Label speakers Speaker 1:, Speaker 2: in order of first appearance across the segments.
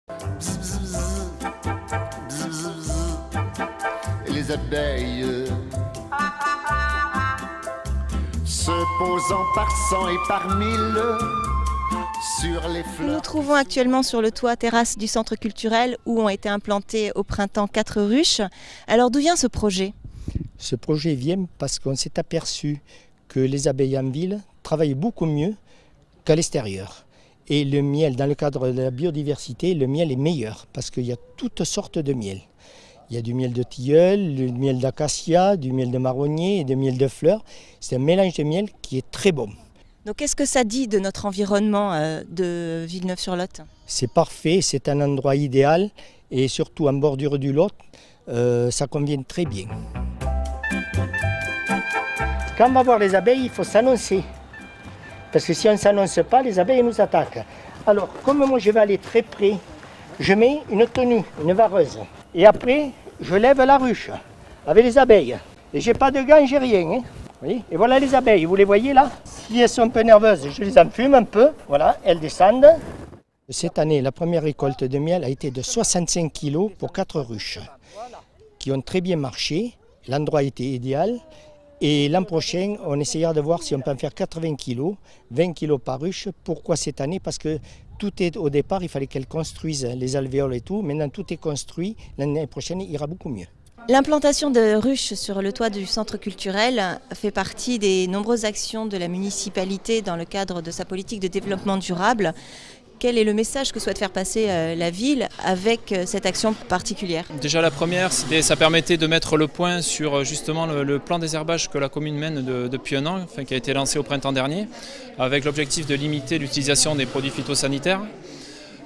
Speaker 1: Bzz, bzz, bzz. Bzz, bzz, bzz. Et les abeilles se posant par cent et par mille sur les fleurs.
Speaker 2: Nous nous trouvons actuellement sur le toit terrasse du centre culturel où ont été implantées au printemps 4 ruches. Alors d'où vient ce projet ?
Speaker 3: Ce projet vient parce qu'on s'est aperçu que les abeilles en ville travaillent beaucoup mieux qu'à l'extérieur. Et le miel, dans le cadre de la biodiversité, le miel est meilleur parce qu'il y a toutes sortes de miel. Il y a du miel de tilleul, du miel d'acacia, du miel de marronnier et du miel de fleurs. C'est un mélange de miel qui est très bon.
Speaker 2: Donc qu'est-ce que ça dit de notre environnement de Villeneuve-sur-Lot ? C'est
Speaker 3: parfait, c'est un endroit idéal et surtout en bordure du Lot, ça convient très bien. Quand on va voir les abeilles, il faut s'annoncer. Parce que si on ne s'annonce pas, les abeilles nous attaquent. Alors, comme moi je vais aller très près, je mets une tenue, une vareuse. Et après, je lève la ruche avec les abeilles. Et j'ai pas de gants, j'ai rien. Hein. Oui. Et voilà les abeilles, vous les voyez là? Si elles sont un peu nerveuses, je les enfume un peu. Voilà, elles descendent. Cette année, la première récolte de miel a été de 65 kg pour 4 ruches qui ont très bien marché. L'endroit était idéal. Et l'an prochain, on essayera de voir si on peut en faire 80 kg, 20 kg par ruche. Pourquoi cette année? Parce que tout est au départ, il fallait qu'elle construise les alvéoles et tout. Maintenant, tout est construit. L'année prochaine, il ira beaucoup mieux.
Speaker 2: L'implantation de ruches sur le toit du centre culturel fait partie des nombreuses actions de la municipalité dans le cadre de sa politique de développement durable. Quel est le message que souhaite faire passer la ville avec cette action particulière ?
Speaker 4: Déjà la première, ça permettait de mettre le point sur justement le plan désherbage que la commune mène depuis un an, qui a été lancé au printemps dernier, avec l'objectif de limiter l'utilisation des produits phytosanitaires.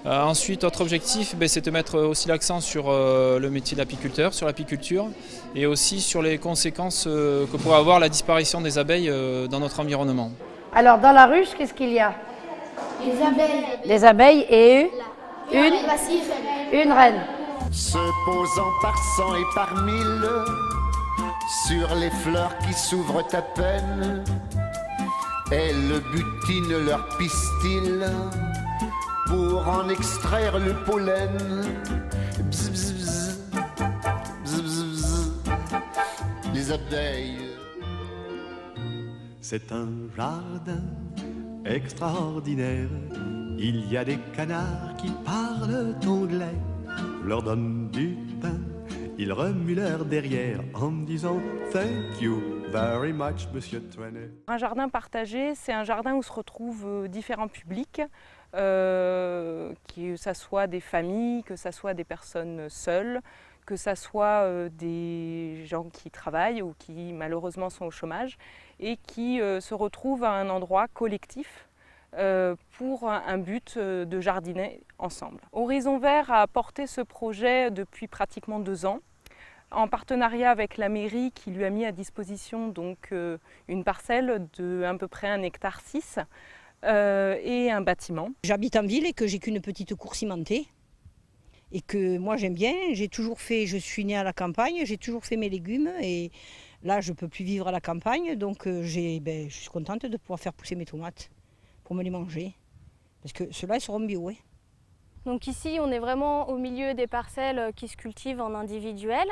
Speaker 4: Ensuite, autre objectif, c'est de mettre aussi l'accent sur le métier d'apiculteur, sur l'apiculture, et aussi sur les conséquences que pourrait avoir la disparition des abeilles dans notre environnement.
Speaker 5: Alors dans la ruche, qu'est-ce qu'il y a ?
Speaker 6: Les abeilles.
Speaker 5: Les abeilles et une reine.
Speaker 1: Se posant par cent et par mille sur les fleurs qui s'ouvrent à peine, elles butinent leur pistil pour en extraire le pollen. Bzz, bzz, bzz. Bzz, bzz, bzz. Les abeilles.
Speaker 7: C'est un jardin extraordinaire. Il y a des canards qui parlent anglais. Je leur donne du pain, ils remuent leur derrière en me disant thank you very much, monsieur Trenet.
Speaker 8: Un jardin partagé, c'est un jardin où se retrouvent différents publics, que ce soit des familles, que ce soit des personnes seules, que ce soit des gens qui travaillent ou qui malheureusement sont au chômage et qui se retrouvent à un endroit collectif pour un but de jardiner ensemble. Horizon Vert a porté ce projet depuis pratiquement 2 ans en partenariat avec la mairie qui lui a mis à disposition donc, une parcelle de à peu près 1,6 hectare et un bâtiment.
Speaker 9: J'habite en ville et que j'ai qu'une petite cour cimentée. Et que moi j'aime bien, j'ai toujours fait, je suis née à la campagne, j'ai toujours fait mes légumes et là je ne peux plus vivre à la campagne, donc je suis contente de pouvoir faire pousser mes tomates pour me les manger. Parce que ceux-là ils seront bio.
Speaker 6: Donc ici on est vraiment au milieu des parcelles qui se cultivent en individuel.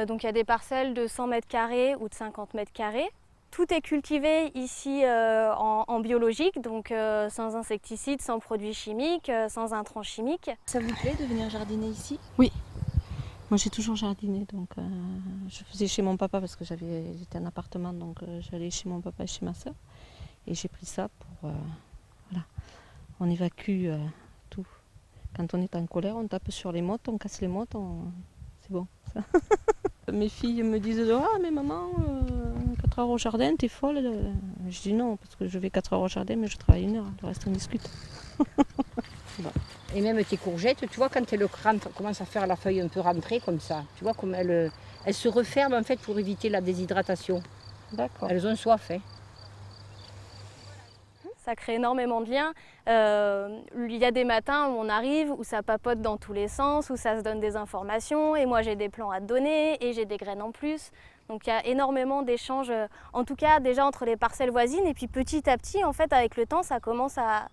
Speaker 6: Donc il y a des parcelles de 100 mètres carrés ou de 50 mètres carrés. Tout est cultivé ici en biologique, donc sans insecticides, sans produits chimiques, sans intrants chimiques.
Speaker 2: Ça vous plaît de venir jardiner ici ?
Speaker 10: Oui, moi j'ai toujours jardiné, donc je faisais chez mon papa parce que j'étais en appartement, donc j'allais chez mon papa et chez ma soeur. Et j'ai pris ça pour, voilà, on évacue tout. Quand on est en colère, on tape sur les mottes, on casse les mottes, c'est bon ça. Mes filles me disent « Ah mais maman, 4 heures au jardin, t'es folle ?» Je dis non, parce que je vais 4 heures au jardin, mais je travaille 1 heure, le reste on discute.
Speaker 9: Bon. Et même tes courgettes, tu vois, quand le crâne commence à faire la feuille un peu rentrée comme ça, tu vois, comme elles se referment en fait pour éviter la déshydratation.
Speaker 10: D'accord.
Speaker 9: Elles ont soif.
Speaker 6: Ça crée énormément de liens. Il y a des matins où on arrive, où ça papote dans tous les sens, où ça se donne des informations, et moi j'ai des plans à te donner, et j'ai des graines en plus. Donc il y a énormément d'échanges, en tout cas déjà entre les parcelles voisines, et puis petit à petit, en fait, avec le temps, ça commence à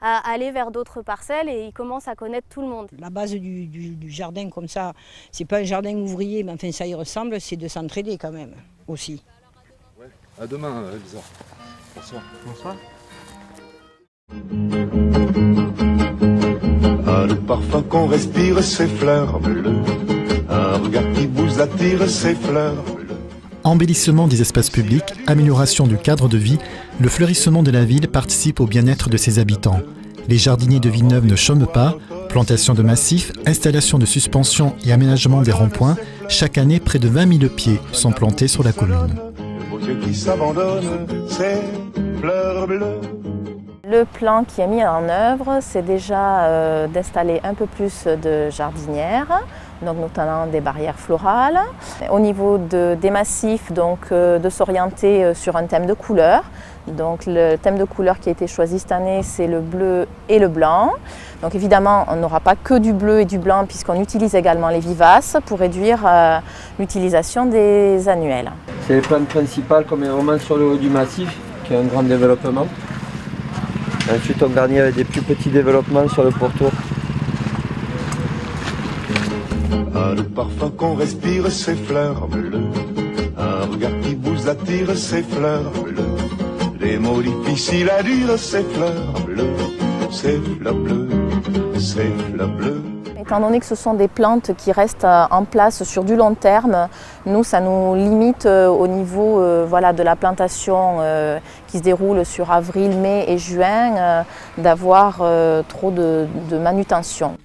Speaker 6: à aller vers d'autres parcelles et ils commencent à connaître tout le monde.
Speaker 9: La base du jardin comme ça, c'est pas un jardin ouvrier, mais enfin ça y ressemble, c'est de s'entraider quand même aussi.
Speaker 11: Ouais. À demain, Lisa. Bonsoir.
Speaker 3: Bonsoir.
Speaker 7: Ah, le parfum qu'on respire, ces fleurs bleues. Un regard qui vous attire, ces fleurs bleues.
Speaker 12: Embellissement des espaces publics, amélioration du cadre de vie, le fleurissement de la ville participe au bien-être de ses habitants. Les jardiniers de Villeneuve ne chôment pas, plantation de massifs, installation de suspensions et aménagement des ronds-points, chaque année près de 20 000 pieds sont plantés sur la commune.
Speaker 7: Le beau Dieu qui s'abandonne, ces fleurs bleues.
Speaker 13: Le plan qui est mis en œuvre, c'est déjà d'installer un peu plus de jardinières, donc notamment des barrières florales. Au niveau des massifs, donc, de s'orienter sur un thème de couleur. Donc, le thème de couleur qui a été choisi cette année, c'est le bleu et le blanc. Donc évidemment, on n'aura pas que du bleu et du blanc puisqu'on utilise également les vivaces pour réduire l'utilisation des annuelles.
Speaker 14: C'est les plantes principales comme est vraiment sur le haut du massif, qui a un grand développement. Ensuite, on garnit avec des plus petits développements sur le pourtour.
Speaker 7: Ah, le parfum qu'on respire, ces fleurs bleues. Un regard qui vous attire, ces fleurs bleues. Des mots difficiles à dire, ces fleurs bleues. Ces fleurs bleues, ces fleurs bleues.
Speaker 13: Étant donné que ce sont des plantes qui restent en place sur du long terme, nous, ça nous limite au niveau voilà, de la plantation qui se déroule sur avril, mai et juin, d'avoir trop de manutention.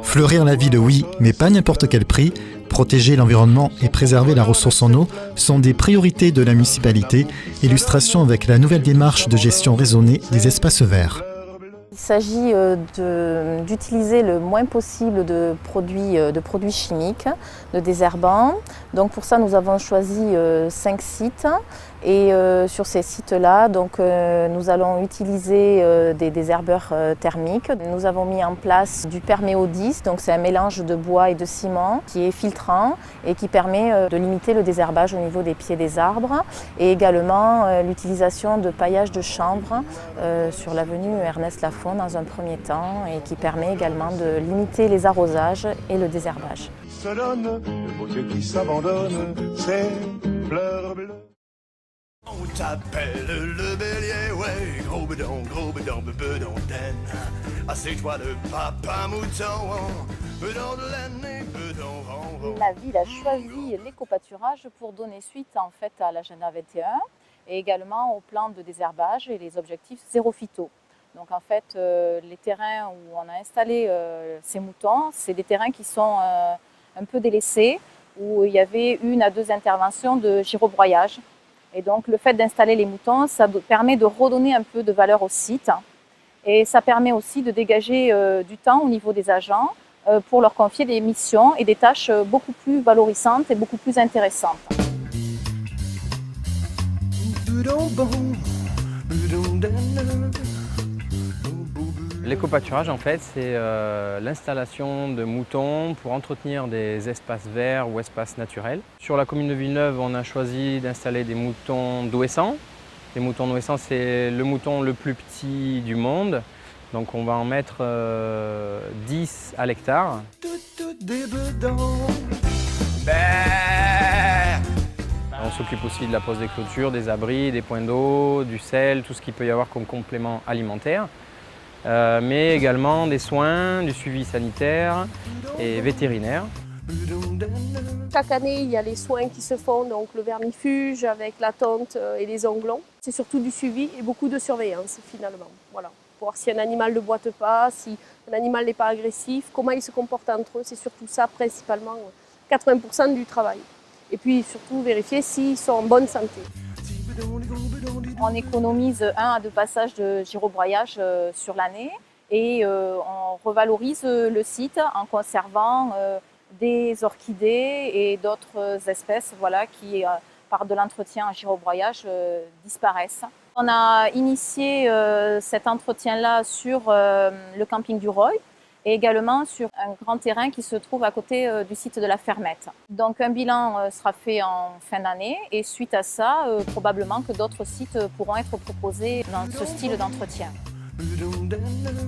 Speaker 12: Fleurir la ville, oui, mais pas à n'importe quel prix. Protéger l'environnement et préserver la ressource en eau sont des priorités de la municipalité. Illustration avec la nouvelle démarche de gestion raisonnée des espaces verts.
Speaker 13: Il s'agit d'utiliser le moins possible de produits chimiques, de désherbants. Donc pour ça, nous avons choisi 5 sites. Et sur ces sites-là, nous allons utiliser des désherbeurs thermiques. Nous avons mis en place du perméo-10, donc c'est un mélange de bois et de ciment qui est filtrant et qui permet de limiter le désherbage au niveau des pieds des arbres. Et également l'utilisation de paillage de chanvre sur l'avenue Ernest Lafont dans un premier temps et qui permet également de limiter les arrosages et le désherbage.
Speaker 7: Se donne, le beau Dieu qui s'abandonne, ces fleurs bleues.
Speaker 15: On t'appelle le bélier, ouais, gros bedon, bedon d'aine. Ah, c'est toi le papa mouton, bedon de laine et bedon ronron.
Speaker 13: La ville a choisi l'éco-pâturage pour donner suite en fait à l'agenda 21 et également au plan de désherbage et les objectifs zéro phyto. Donc en fait, les terrains où on a installé ces moutons, c'est des terrains qui sont un peu délaissés, où il y avait 1 à 2 interventions de girobroyage. Et donc le fait d'installer les moutons, ça permet de redonner un peu de valeur au site et ça permet aussi de dégager du temps au niveau des agents pour leur confier des missions et des tâches beaucoup plus valorisantes et beaucoup plus intéressantes.
Speaker 14: L'éco-pâturage, en fait, c'est l'installation de moutons pour entretenir des espaces verts ou espaces naturels. Sur la commune de Villeneuve, on a choisi d'installer des moutons d'Ouessant. Les moutons d'Ouessant, c'est le mouton le plus petit du monde. Donc on va en mettre 10 à l'hectare. On s'occupe aussi de la pose des clôtures, des abris, des points d'eau, du sel, tout ce qu'il peut y avoir comme complément alimentaire. Mais également des soins, du suivi sanitaire et vétérinaire.
Speaker 16: Chaque année, il y a les soins qui se font, donc le vermifuge avec la tonte et les onglons. C'est surtout du suivi et beaucoup de surveillance finalement. Voilà. Pour voir si un animal ne boite pas, si un animal n'est pas agressif, comment il se comporte entre eux. C'est surtout ça principalement, 80% du travail. Et puis surtout vérifier s'ils sont en bonne santé.
Speaker 13: On économise 1 à 2 passages de girobroyage sur l'année et on revalorise le site en conservant des orchidées et d'autres espèces qui, par de l'entretien en girobroyage, disparaissent. On a initié cet entretien-là sur le camping du Roy et également sur un grand terrain qui se trouve à côté du site de la Fermette. Donc un bilan sera fait en fin d'année et suite à ça, probablement que d'autres sites pourront être proposés dans ce style d'entretien.
Speaker 15: bedon den.